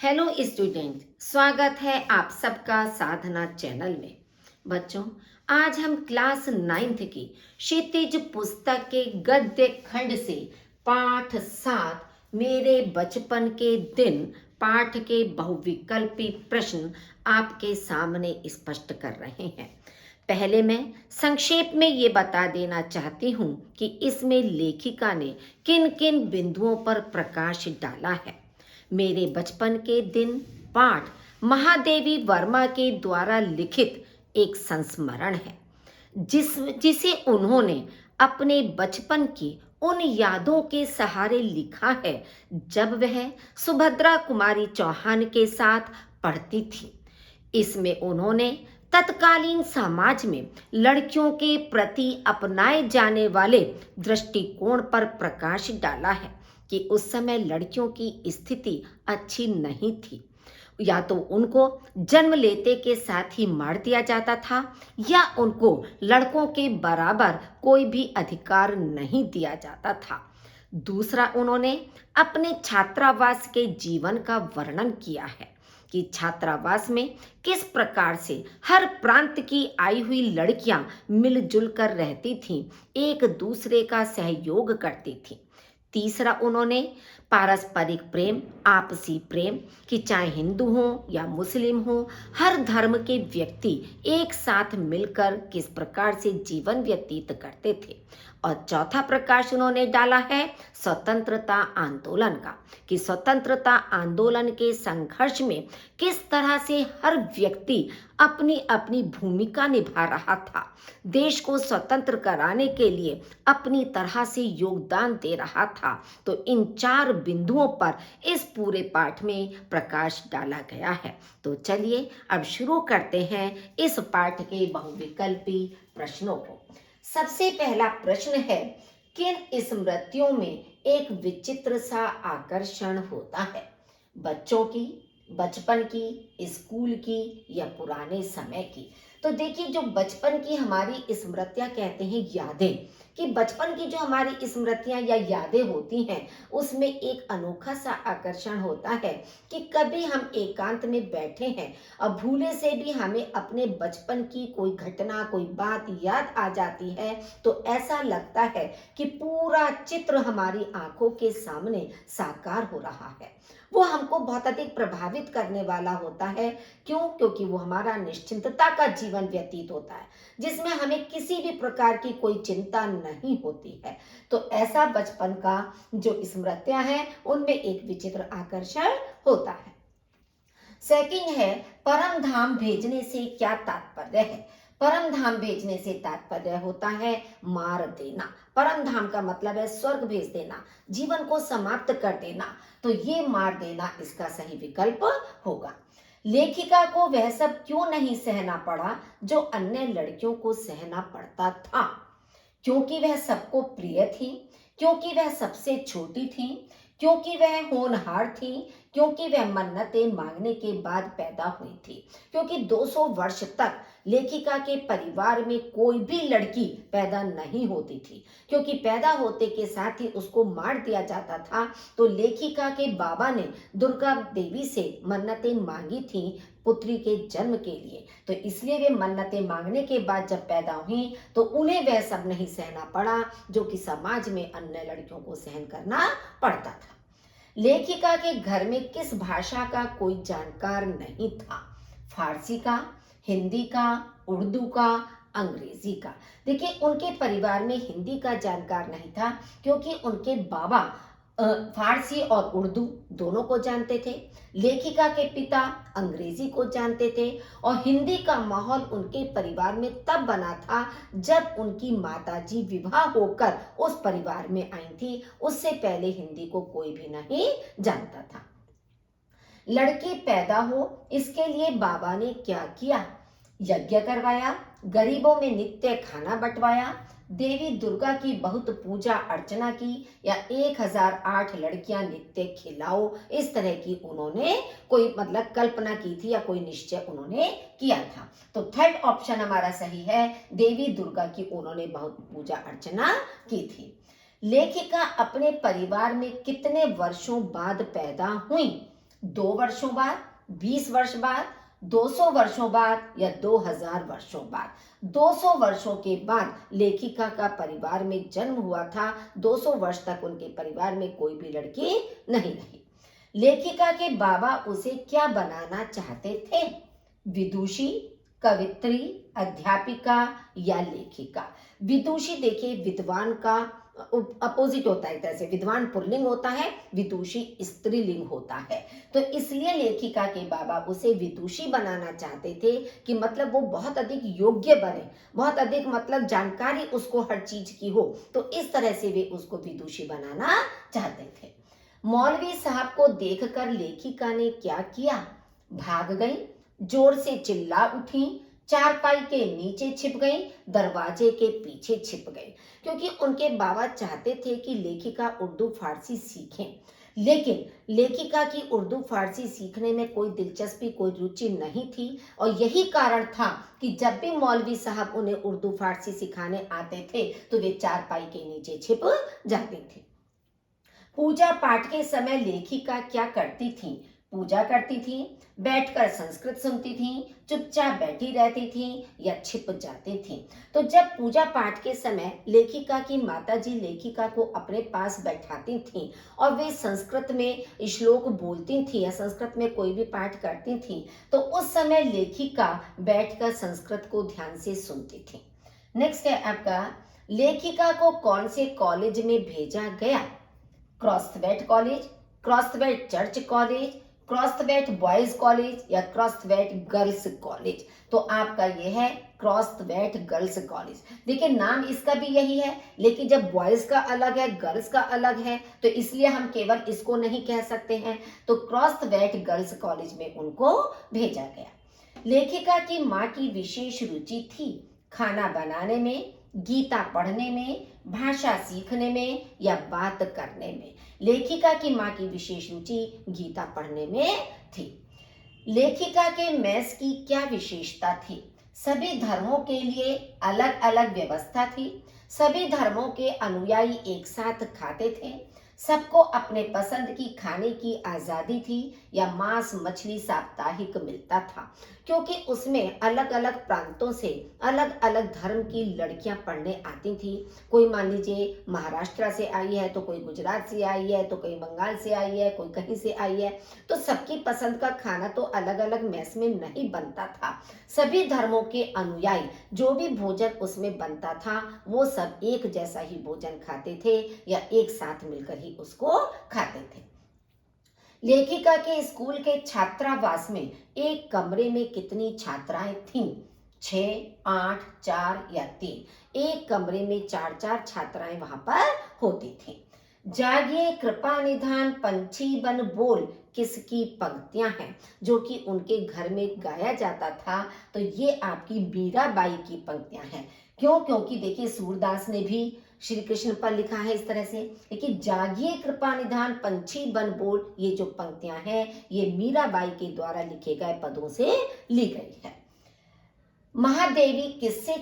Hello student, स्वागत है आप सबका साधना चैनल में। बच्चों, आज हम क्लास 9th की क्षितिज पुस्तक के गद्य खंड से पाठ 7 मेरे बचपन के दिन पाठ के बहुविकल्पी प्रश्न आपके सामने स्पष्ट कर रहे हैं। पहले मैं संक्षेप में ये बता देना चाहती हूँ कि इसमें लेखिका ने किन किन बिंदुओं पर प्रकाश डाला है। मेरे बचपन के दिन पाठ महादेवी वर्मा के द्वारा लिखित एक संस्मरण है जिसे उन्होंने अपने बचपन की उन यादों के सहारे लिखा है जब वह सुभद्रा कुमारी चौहान के साथ पढ़ती थी। इसमें उन्होंने तत्कालीन समाज में लड़कियों के प्रति अपनाए जाने वाले दृष्टिकोण पर प्रकाश डाला है कि उस समय लड़कियों की स्थिति अच्छी नहीं थी। या तो उनको जन्म लेते के साथ ही मार दिया जाता था या उनको लड़कों के बराबर कोई भी अधिकार नहीं दिया जाता था। दूसरा, उन्होंने अपने छात्रावास के जीवन का वर्णन किया है कि छात्रावास में किस प्रकार से हर प्रांत की आई हुई लड़कियां मिलजुल कर रहती थीं, एक दूसरे का सहयोग करती थीं। तीसरा, उन्होंने पारस्परिक प्रेम, आपसी प्रेम कि चाहे हिंदू हो या मुस्लिम हो, हर धर्म के व्यक्ति एक साथ मिलकर किस प्रकार से जीवन व्यतीत करते थे। और चौथा प्रकाश उन्होंने डाला है स्वतंत्रता आंदोलन का कि स्वतंत्रता आंदोलन के संघर्ष में किस तरह से हर व्यक्ति अपनी अपनी भूमिका निभा रहा था, देश को स्वतंत्र कराने के लिए अपनी तरह से योगदान दे रहा था। तो इन 4 बिंदुओं पर इस पूरे पाठ में प्रकाश डाला गया है। तो चलिए अब शुरू करते हैं इस पाठ के बहुविकल्पी प्रश्नों को। सबसे पहला प्रश्न है, किन स्मृतियों में एक विचित्र सा आकर्षण होता है? बच्चों की, बचपन की, स्कूल की या पुराने समय की? तो देखिए, जो बचपन की हमारी स्मृतियां कहते हैं यादें, कि बचपन की जो हमारी स्मृतियां या यादें होती हैं उसमें एक अनोखा सा आकर्षण होता है कि कभी हम एकांत में बैठे हैं और भूले से भी हमें अपने बचपन की कोई घटना, कोई बात याद आ जाती है, तो ऐसा लगता है कि पूरा चित्र हमारी आंखों के सामने साकार हो रहा है। वो हमको बहुत अधिक प्रभावित करने वाला होता है। क्यों? क्योंकि वो हमारा निश्चिंतता का जीवन व्यतीत होता है जिसमें हमें किसी भी प्रकार की कोई चिंता नहीं होती है। तो ऐसा बचपन का जो स्मृतियां हैं उनमें एक विचित्र आकर्षण होता है। सेकंड है, परम धाम भेजने से क्या तात्पर्य है? परम धाम भेजने से तात्पर्य होता है मार देना। परम धाम का मतलब है स्वर्ग भेज देना, जीवन को समाप्त कर देना। तो ये मार देना इसका सही विकल्प होगा। लेखिका को वह सब क्यों नहीं सहना पड़ा जो अन्य लड़कियों को सहना पड़ता था? क्योंकि वह सबको प्रिय थी, क्योंकि वह सबसे छोटी थी, क्योंकि वह होनहार थी, क्योंकि वह मन्नतें मांगने के बाद पैदा हुई थी। क्योंकि 200 वर्ष तक लेखिका के परिवार में कोई भी लड़की पैदा नहीं होती थी, क्योंकि पैदा होते के साथ ही उसको मार दिया जाता था। तो लेखिका के बाबा ने दुर्गा देवी से मन्नतें मांगी थी पुत्री के जन्म के लिए। तो इसलिए वे मन्नतें मांगने के बाद जब पैदा हुई तो उन्हें वह सब नहीं सहना पड़ा जो कि समाज में अन्य लड़कियों को सहन करना पड़ता था। लेखिका के घर में किस भाषा का कोई जानकार नहीं था? फारसी का, हिंदी का, उर्दू का, अंग्रेजी का? देखिए, उनके परिवार में हिंदी का जानकार नहीं था क्योंकि उनके बाबा फारसी और उर्दू दोनों को जानते थे। लेखिका के पिता अंग्रेजी को जानते थे और हिंदी का माहौल उनके परिवार में तब बना था जब उनकी माताजी विवाह होकर उस परिवार में आई थी। उससे पहले हिंदी को कोई भी नहीं जानता था। लड़की पैदा हो इसके लिए बाबा ने क्या किया? यज्ञ करवाया, गरीबों में नित्य खाना बंटवाया, देवी दुर्गा की बहुत पूजा अर्चना की, या 1008 लड़कियां नित्य खिलाओ, इस तरह की उन्होंने कोई मतलब कल्पना की थी या कोई निश्चय उन्होंने किया था। तो थर्ड ऑप्शन हमारा सही है, देवी दुर्गा की उन्होंने बहुत पूजा अर्चना की थी। लेखिका अपने परिवार में कितने वर्षों बाद पैदा हुई? 2 वर्षों बाद, 20 वर्ष बाद, 200 वर्षों बाद या 2000 वर्षों बाद। 200 वर्षों के बाद लेखिका का परिवार में जन्म हुआ था। 200 वर्ष तक उनके परिवार में कोई भी लड़की नहीं रही। लेखिका के बाबा उसे क्या बनाना चाहते थे? विदुषी, कवित्री, अध्यापिका या लेखिका? विदुषी देखिए विद्वान का अपोजिट होता है, एक तरह से विद्वान पुल्लिंग होता है, विदुषी स्त्रीलिंग होता है। तो इसलिए लेखिका के बाबा उसे विदुषी बनाना चाहते थे कि मतलब वो बहुत अधिक योग्य बने, बहुत अधिक मतलब जानकारी उसको हर चीज की हो। तो इस तरह से वे उसको विदुषी बनाना चाहते थे। मौलवी साहब को देखकर लेखिका ने क्या किया? भाग गई, जोर से चिल्ला उठी, चारपाई के नीचे छिप गई, दरवाजे के पीछे छिप गई, क्योंकि उनके बाबा चाहते थे कि लेखिका उर्दू फारसी सीखें। लेकिन लेखिका की उर्दू फारसी सीखने में कोई दिलचस्पी, कोई रुचि नहीं थी। और यही कारण था कि जब भी मौलवी साहब उन्हें उर्दू फारसी सिखाने आते थे तो वे चारपाई के नीचे छिप जाते थे। पूजा पाठ के समय लेखिका क्या करती थी? पूजा करती थी, बैठकर संस्कृत सुनती थी, चुपचाप बैठी रहती थी या छिप जाती थी। तो जब पूजा पाठ के समय लेखिका की माताजी लेखिका को अपने पास बैठाती थी और वे संस्कृत में श्लोक बोलती थी या संस्कृत में कोई भी पाठ करती थी, तो उस समय लेखिका बैठकर संस्कृत को ध्यान से सुनती थी। नेक्स्ट है आपका, लेखिका को कौन से कॉलेज में भेजा गया? Crosthwaite college, Crosthwaite church college, Crosthwaite boys college या क्रॉस्थवेट गर्ल्स कॉलेज? तो आपका ये है क्रॉस्थवेट गर्ल्स कॉलेज। देखिए नाम इसका भी यही है, लेकिन जब बॉयज का अलग है, गर्ल्स का अलग है, तो इसलिए हम केवल इसको नहीं कह सकते हैं। तो क्रॉस्थवेट गर्ल्स कॉलेज में उनको भेजा गया। लेखिका की माँ की विशेष रुचि थी खाना बनाने में, गीता पढ़ने में, भाषा सीखने में या बात करने में? लेखिका की माँ की विशेष रुचि गीता पढ़ने में थी। लेखिका के मेस की क्या विशेषता थी? सभी धर्मों के लिए अलग अलग व्यवस्था थी, सभी धर्मों के अनुयायी एक साथ खाते थे, सबको अपने पसंद की खाने की आजादी थी या मांस मछली साप्ताहिक मिलता था? क्योंकि उसमें अलग अलग प्रांतों से अलग अलग धर्म की लड़कियां पढ़ने आती थी। कोई मान लीजिए महाराष्ट्र से आई है, तो कोई गुजरात से आई है, तो कोई बंगाल से आई है, कोई कहीं से आई है। तो सबकी पसंद का खाना तो अलग अलग मेस में नहीं बनता था। सभी धर्मों के अनुयायी जो भी भोजन उसमें बनता था वो सब एक जैसा ही भोजन खाते थे या एक साथ मिलकर ही उसको खाते थे। लेखिका के स्कूल के छात्रावास में एक कमरे में कितनी छात्राएं थीं? 6, 8, 4 या 3? एक कमरे में 4 छात्राएं वहां पर होती थीं। जागिए कृपा निधान पंछी बन बोल किसकी पंक्तियां हैं, जो कि उनके घर में गाया जाता था? तो ये आपकी मीराबाई की पंक्तियां हैं। क्यों? क्योंकि देखिए सूरदास ने भी श्री कृष्ण पर लिखा है इस तरह से। लेकिन जागिए कृपा निधान पंछी बन बोल, ये जो पंक्तियां हैं ये मीराबाई के द्वारा लिखे गए पदों से ली गई है। महादेवी किससे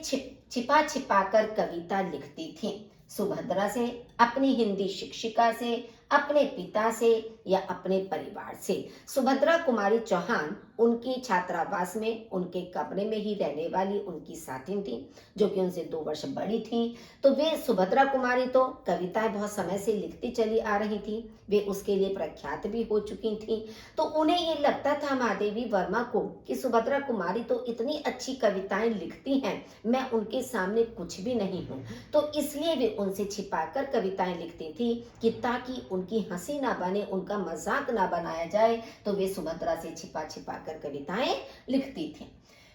छिपा छिपा कर कविता लिखती थी? सुभद्रा से, अपनी हिंदी शिक्षिका से, अपने पिता से या अपने परिवार से? सुभद्रा कुमारी चौहान उनके छात्रावास में उनके कमरे में ही रहने वाली उनकी साथी थी, जो कि उनसे 2 वर्ष बड़ी थी। तो वे सुभद्रा कुमारी तो कविताएं बहुत समय से लिखती चली आ रही थी, वे उसके लिए प्रख्यात भी हो चुकी थी। तो उन्हें ये लगता था महादेवी वर्मा को कि सुभद्रा कुमारी तो इतनी अच्छी कविताएं लिखती हैं, मैं उनके सामने कुछ भी नहीं हूँ। तो इसलिए वे उनसे छिपाकर कविताएं लिखती थी कि ताकि उनकी हंसी ना बने, उनका मजाक ना बनाया जाए, तो वे सुभद्रा से छिपा छिपा कर कविताएं लिखती थी।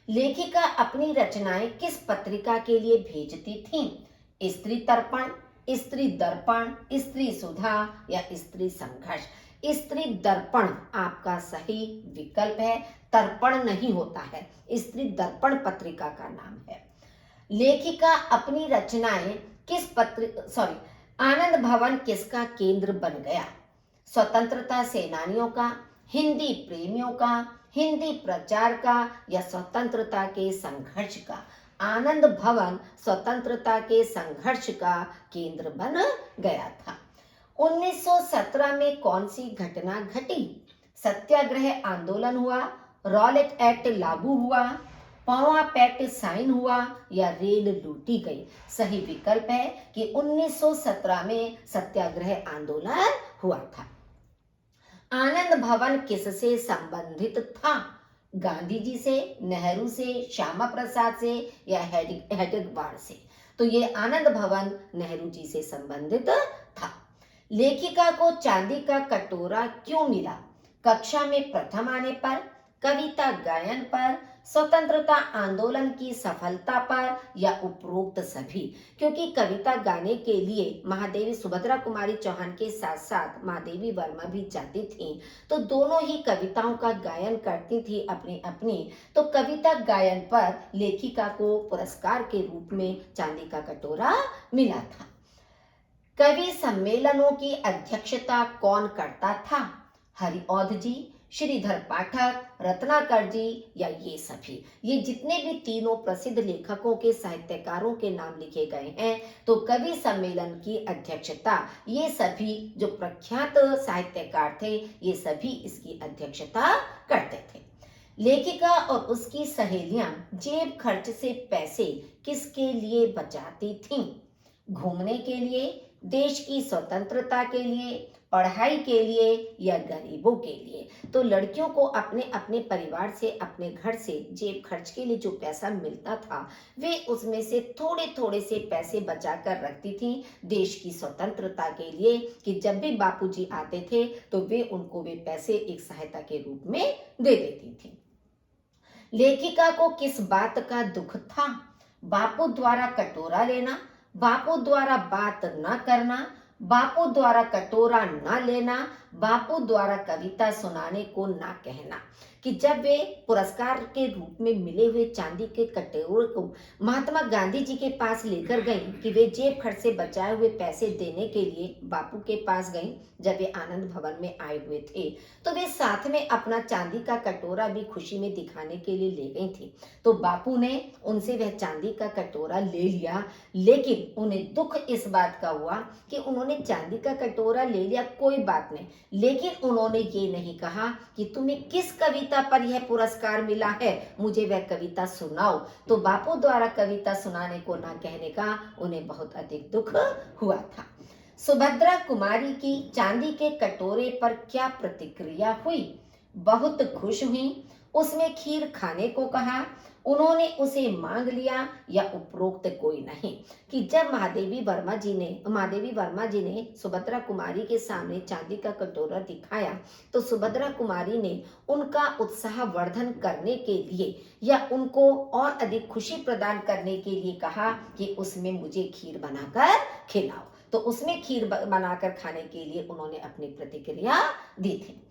लेखिका अपनी रचनाएं किस पत्रिका के लिए भेजती थीं? स्त्री तर्पण, स्त्री दर्पण, स्त्री सुधा या स्त्री संघर्ष? स्त्री दर्पण आपका सही विकल्प है, तर्पण नहीं होता है, स्त्री दर्पण पत्रिका का नाम है। लेखिका अपनी रचनाएं आनंद भवन किसका केंद्र बन गया? स्वतंत्रता सेनानियों का, हिंदी प्रेमियों का, हिंदी प्रचार का या स्वतंत्रता के संघर्ष का? आनंद भवन स्वतंत्रता के संघर्ष का केंद्र बन गया था। 1917 में कौन सी घटना घटी? सत्याग्रह आंदोलन हुआ, रॉलेट एक्ट लागू हुआ, पावा पैक्ट साइन हुआ या रेल लूटी गई? सही विकल्प है कि 1917 में सत्याग्रह आंदोलन हुआ था। आनंद भवन किससे संबंधित था? गांधी जी से, नेहरू से, श्यामा प्रसाद से या हेडगेवार से? तो ये आनंद भवन नेहरू जी से संबंधित था। लेखिका को चांदी का कटोरा क्यों मिला? कक्षा में प्रथम आने पर, कविता गायन पर, स्वतंत्रता आंदोलन की सफलता पर या उपरोक्त सभी? क्योंकि कविता गाने के लिए महादेवी सुभद्रा कुमारी चौहान के साथ साथ महादेवी वर्मा भी चाहती थी, तो दोनों ही कविताओं का गायन करती थी अपनी अपनी। तो कविता गायन पर लेखिका को पुरस्कार के रूप में चांदी का कटोरा मिला था। कवि सम्मेलनों की अध्यक्षता कौन करता था? हरिऔध जी, श्रीधर पाठक, रत्नाकर जी या ये सभी? ये जितने भी तीनों प्रसिद्ध लेखकों के साहित्यकारों के नाम लिखे गए हैं, तो कवि सम्मेलन की अध्यक्षता ये सभी जो प्रख्यात साहित्यकार थे, ये सभी इसकी अध्यक्षता करते थे। लेखिका और उसकी सहेलियां जेब खर्च से पैसे किसके लिए बचाती थीं? घूमने के लिए, देश की स्वतंत्रता के लिए, पढ़ाई के लिए या गरीबों के लिए? तो लड़कियों को अपने अपने परिवार से, अपने घर से जेब खर्च के लिए जो पैसा मिलता था, वे उसमें से थोड़े थोड़े से पैसे बचा कर रखती थी देश की स्वतंत्रता के लिए, कि जब भी बापूजी आते थे तो वे उनको वे पैसे एक सहायता के रूप में दे देती थी। लेखिका को किस बात का दुख था? बापू द्वारा कटोरा लेना, बापू द्वारा बात न करना, बापू द्वारा कटोरा न लेना, बापू द्वारा कविता सुनाने को ना कहना? कि जब वे पुरस्कार के रूप में मिले हुए चांदी के कटोरे को महात्मा गांधी जी के पास लेकर गई, कि वे जेब खर्च से बचाए हुए पैसे देने के लिए बापू के पास गई, जब वे आनंद भवन में आए हुए थे, तो वे साथ में अपना चांदी का कटोरा भी खुशी में दिखाने के लिए ले गई थी। तो बापू ने उनसे वह चांदी का कटोरा ले लिया, लेकिन उन्हें दुख इस बात का हुआ कि उन्होंने चांदी का कटोरा ले लिया, कोई बात नहीं, लेकिन उन्होंने ये नहीं कहा कि तुम्हें किस कविता पर यह पुरस्कार मिला है, मुझे वह कविता सुनाओ। तो बापू द्वारा कविता सुनाने को ना कहने का उन्हें बहुत अधिक दुख हुआ था। सुभद्रा कुमारी की चांदी के कटोरे पर क्या प्रतिक्रिया हुई? बहुत खुश हुई, उसमें खीर खाने को कहा, उन्होंने उसे मांग लिया या उपरोक्त कोई नहीं? कि जब महादेवी वर्मा जी ने सुभद्रा कुमारी के सामने चांदी का कटोरा दिखाया, तो सुभद्रा कुमारी ने उनका उत्साह वर्धन करने के लिए या उनको और अधिक खुशी प्रदान करने के लिए कहा कि उसमें मुझे खीर बनाकर खिलाओ। तो उसमें खीर बनाकर खाने के लिए उन्होंने अपनी प्रतिक्रिया दी थी।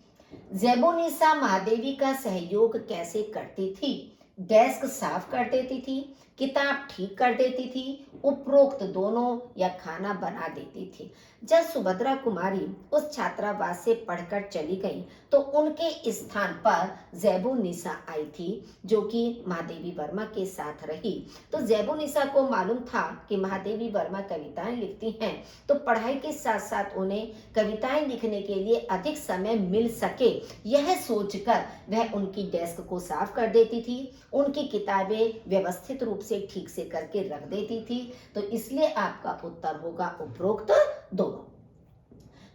ज़ेबुनिसा महादेवी का सहयोग कैसे करती थी? डेस्क साफ कर देती थी, किताब ठीक कर देती थी, उपरोक्त दोनों या खाना बना देती थी? जब सुभद्रा कुमारी उस छात्रावास से पढ़कर चली गई, तो उनके स्थान पर ज़ेबुनिसा आई थी, जो कि महादेवी वर्मा के साथ रही। तो ज़ेबुनिसा को मालूम था कि महादेवी वर्मा कविताएं लिखती हैं, तो पढ़ाई के साथ साथ उन्हें कविताएं लिखने के लिए अधिक समय मिल सके, यह सोचकर वह उनकी डेस्क को साफ कर देती थी, उनकी किताबें व्यवस्थित रूप से ठीक से करके रख देती थी। तो इसलिए आपका उत्तर होगा उपरोक्त दोनों।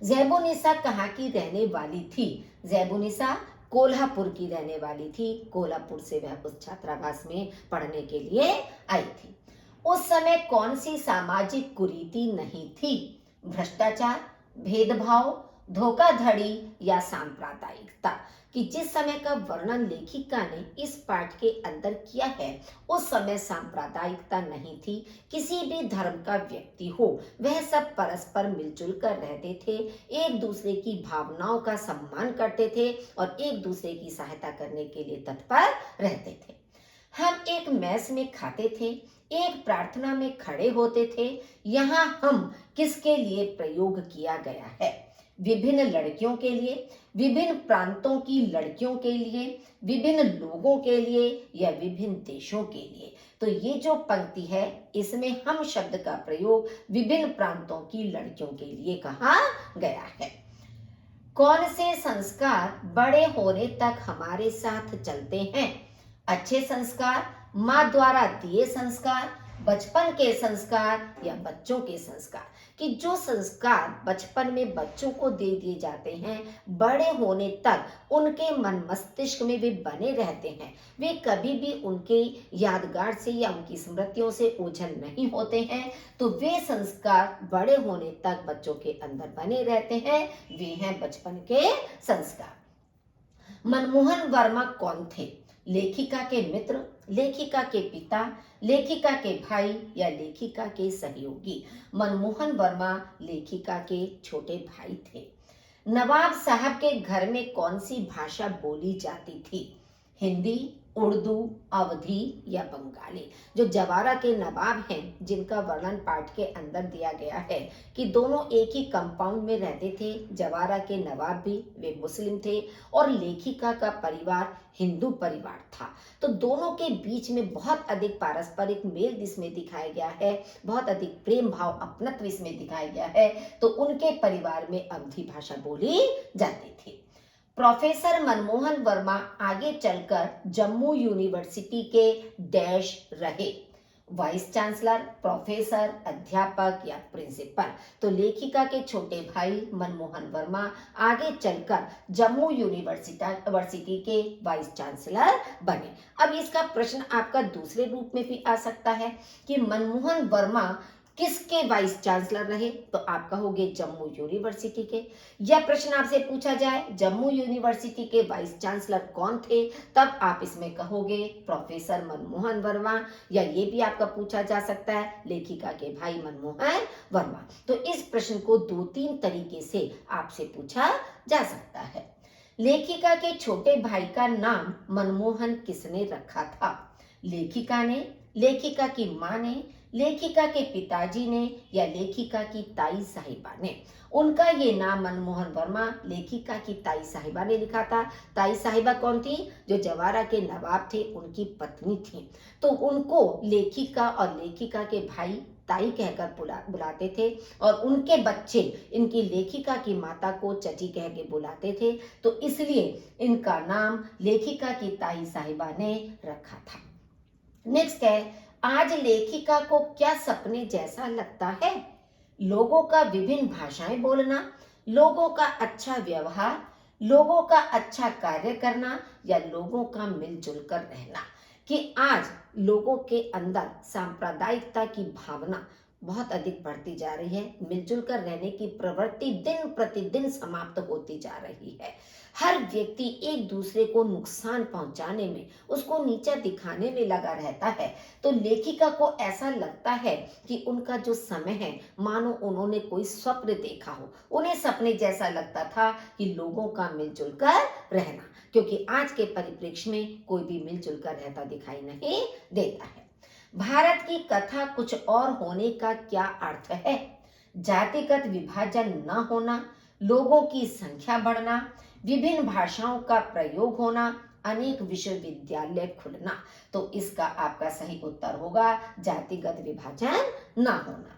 ज़ेबुनिसा कहाँ की रहने वाली थी? ज़ेबुनिसा कोल्हापुर की रहने वाली थी। कोल्हापुर से वह उस छात्रावास में पढ़ने के लिए आई थी। उस समय कौन सी सामाजिक कुरीति नहीं थी? भ्रष्टाचार, भेदभाव, धोखाधड़ी या सांप्रदायिकता? कि जिस समय का वर्णन लेखिका ने इस पाठ के अंदर किया है, उस समय सांप्रदायिकता नहीं थी। किसी भी धर्म का व्यक्ति हो, वह सब परस्पर मिलजुल कर रहते थे, एक दूसरे की भावनाओं का सम्मान करते थे और एक दूसरे की सहायता करने के लिए तत्पर रहते थे। हम एक मैस में खाते थे, एक प्रार्थना में खड़े होते थे। यहाँ हम किसके लिए प्रयोग किया गया है? विभिन्न लड़कियों के लिए, विभिन्न प्रांतों की लड़कियों के लिए, विभिन्न लोगों के लिए या विभिन्न देशों के लिए? तो ये जो पंक्ति है, इसमें हम शब्द का प्रयोग विभिन्न प्रांतों की लड़कियों के लिए कहा गया है। कौन से संस्कार बड़े होने तक हमारे साथ चलते हैं? अच्छे संस्कार, माँ द्वारा दिए संस्कार, बचपन के संस्कार या बच्चों के संस्कार। कि जो संस्कार बचपन में बच्चों को दे दिए जाते हैं, बड़े होने तक उनके मन मस्तिष्क में वे बने रहते हैं, वे कभी भी उनके यादगार से या उनकी स्मृतियों से ओझल नहीं होते हैं। तो वे संस्कार बड़े होने तक बच्चों के अंदर बने रहते हैं, वे हैं बचपन के संस्कार। मनमोहन वर्मा कौन थे? लेखिका के मित्र, लेखिका के पिता, लेखिका के भाई या लेखिका के सहयोगी? मनमोहन वर्मा लेखिका के छोटे भाई थे। नवाब साहब के घर में कौन सी भाषा बोली जाती थी? हिंदी, उर्दू, अवधी या बंगाली? जो जवारा के नवाब हैं, जिनका वर्णन पाठ के अंदर दिया गया है कि दोनों एक ही कंपाउंड में रहते थे। जवारा के नवाब भी वे मुस्लिम थे और लेखिका का परिवार हिंदू परिवार था। तो दोनों के बीच में बहुत अधिक पारस्परिक मेल इसमें दिखाया गया है, बहुत अधिक प्रेम भाव अपनत्व इसमें दिखाया गया है। तो उनके परिवार में अवधी भाषा बोली जाती थी। प्रोफेसर मनमोहन वर्मा आगे चलकर जम्मू यूनिवर्सिटी के डैश रहे? वाइस चांसलर, प्रोफेसर, अध्यापक या प्रिंसिपल? तो लेखिका के छोटे भाई मनमोहन वर्मा आगे चलकर जम्मू यूनिवर्सिटी के वाइस चांसलर बने। अब इसका प्रश्न आपका दूसरे रूप में भी आ सकता है कि मनमोहन वर्मा किसके वाइस चांसलर रहे? तो आप कहोगे जम्मू यूनिवर्सिटी के। यह प्रश्न आपसे पूछा जाए जम्मू यूनिवर्सिटी के वाइस चांसलर कौन थे, तब आप इसमें कहोगे प्रोफेसर मनमोहन वर्मा। या ये भी आपका पूछा जा सकता है लेखिका के भाई मनमोहन वर्मा। तो इस प्रश्न को 2-3 तरीके से आपसे पूछा जा सकता है। लेखिका के छोटे भाई का नाम मनमोहन किसने रखा था? लेखिका ने, लेखिका की माँ ने, लेखिका के पिताजी ने या लेखिका की ताई साहिबा ने? उनका ये नाम मनमोहन वर्मा लेखिका की ताई साहिबा ने लिखा था। ताई साहिबा कौन थी? जो जवारा के नवाब थे, उनकी पत्नी थी। तो उनको लेखिका और लेखिका के भाई ताई कहकर बुलाते थे और उनके बच्चे इनकी लेखिका की माता को चची कह के बुलाते थे। तो इसलिए इनका नाम लेखिका की ताई साहिबा ने रखा था। नेक्स्ट है, आज लेखिका को क्या सपने जैसा लगता है? लोगों का विभिन्न भाषाएं बोलना, लोगों का अच्छा व्यवहार, लोगों का अच्छा कार्य करना या लोगों का मिलजुल कर रहना? कि आज लोगों के अंदर सांप्रदायिकता की भावना बहुत अधिक बढ़ती जा रही है, मिलजुल कर रहने की प्रवृत्ति दिन प्रतिदिन समाप्त होती जा रही है। हर व्यक्ति एक दूसरे को नुकसान पहुंचाने में, उसको नीचा दिखाने में लगा रहता है। तो लेखिका को ऐसा लगता है कि उनका जो समय है मानो उन्होंने कोई स्वप्न देखा हो। उन्हें सपने जैसा लगता था कि लोगों का मिलजुल कर रहना, क्योंकि आज के परिप्रेक्ष्य में कोई भी मिलजुल कर रहता दिखाई नहीं देता है। भारत की कथा कुछ और होने का क्या अर्थ है? जातिगत विभाजन न होना, लोगों की संख्या बढ़ना, विभिन्न भाषाओं का प्रयोग होना, अनेक विश्वविद्यालय खुलना? तो इसका आपका सही उत्तर होगा जातिगत विभाजन न होना।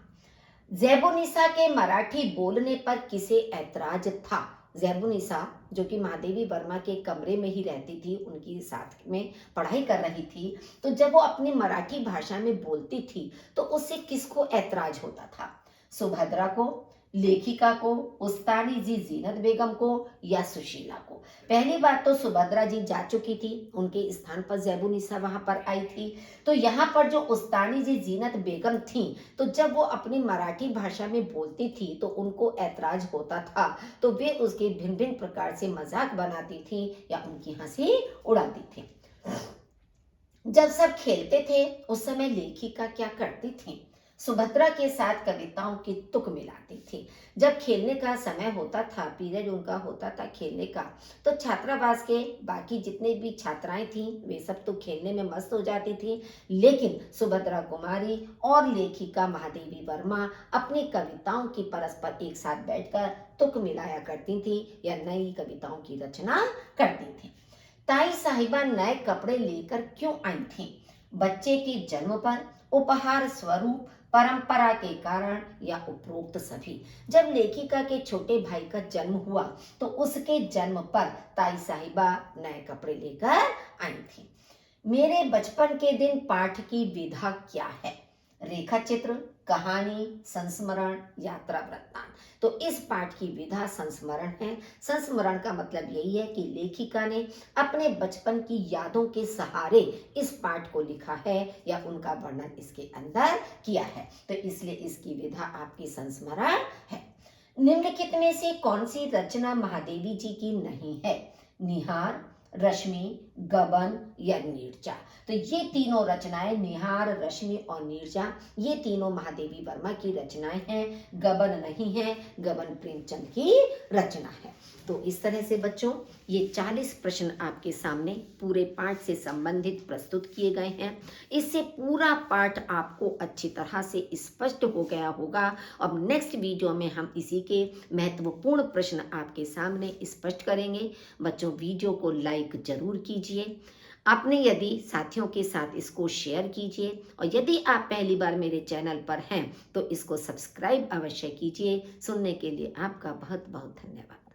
ज़ैबुनिसा के मराठी बोलने पर किसे ऐतराज था? ज़ैबुनिसा जो कि महादेवी वर्मा के कमरे में ही रहती थी, उनकी साथ में पढ़ाई कर रही थी, तो जब वो अपनी मराठी भाषा में बोलती थी तो उससे किसको ऐतराज होता था? सुभद्रा को, लेखिका को, उस्तानी जी जीनत बेगम को या सुशीला को? पहली बात तो सुभद्रा जी जा चुकी थी, उनके स्थान पर ज़ैबुनिसा वहां पर आई थी। तो यहाँ पर जो उस्तानी जी जीनत बेगम थी, तो जब वो अपनी मराठी भाषा में बोलती थी तो उनको ऐतराज होता था, तो वे उसके भिन्न भिन्न प्रकार से मजाक बनाती थी या उनकी हंसी उड़ाती थी। जब सब खेलते थे उस समय लेखिका क्या करती थी? सुभद्रा के साथ कविताओं की तुक मिलाती थी। जब खेलने का समय होता था, पीरियड उनका होता था खेलने का, तो छात्रावास के बाकी जितने भी छात्राएं थीं वे सब तो खेलने में मस्त हो जाती थी, लेकिन सुभद्रा कुमारी और लेखिका महादेवी वर्मा अपनी कविताओं की परस्पर एक साथ बैठकर तुक मिलाया करती थी या नई कविताओं की रचना करती थी। ताई साहिबा नए कपड़े लेकर क्यों आई थी? बच्चे के जन्म पर, उपहार स्वरूप, परंपरा के कारण या उपरोक्त सभी। जब लेखिका के छोटे भाई का जन्म हुआ तो उसके जन्म पर ताई साहिबा नए कपड़े लेकर आई थी। मेरे बचपन के दिन पाठ की विधा क्या है? रेखा चित्र, कहानी, संस्मरण, यात्रा वृत्तांत। तो इस पाठ की विधा संस्मरण है। संस्मरण का मतलब यही है कि लेखिका ने अपने बचपन की यादों के सहारे इस पाठ को लिखा है या उनका वर्णन इसके अंदर किया है, तो इसलिए इसकी विधा आपकी संस्मरण है। निम्नलिखित में से कौन सी रचना महादेवी जी की नहीं है? निहार, रश्मि, गबन या नीरजा। तो ये तीनों रचनाएं, निहार, रश्मि और नीरजा, ये तीनों महादेवी वर्मा की रचनाएं हैं। गबन नहीं है, गबन प्रेमचंद की रचना है। तो इस तरह से बच्चों ये 40 प्रश्न आपके सामने पूरे पाठ से संबंधित प्रस्तुत किए गए हैं। इससे पूरा पाठ आपको अच्छी तरह से स्पष्ट हो गया होगा। अब नेक्स्ट वीडियो में हम इसी के महत्वपूर्ण प्रश्न आपके सामने स्पष्ट करेंगे। बच्चों वीडियो को लाइक जरूर कीजिए, आपने यदि साथियों के साथ इसको शेयर कीजिए, और यदि आप पहली बार मेरे चैनल पर हैं तो इसको सब्सक्राइब अवश्य कीजिए। सुनने के लिए आपका बहुत बहुत धन्यवाद।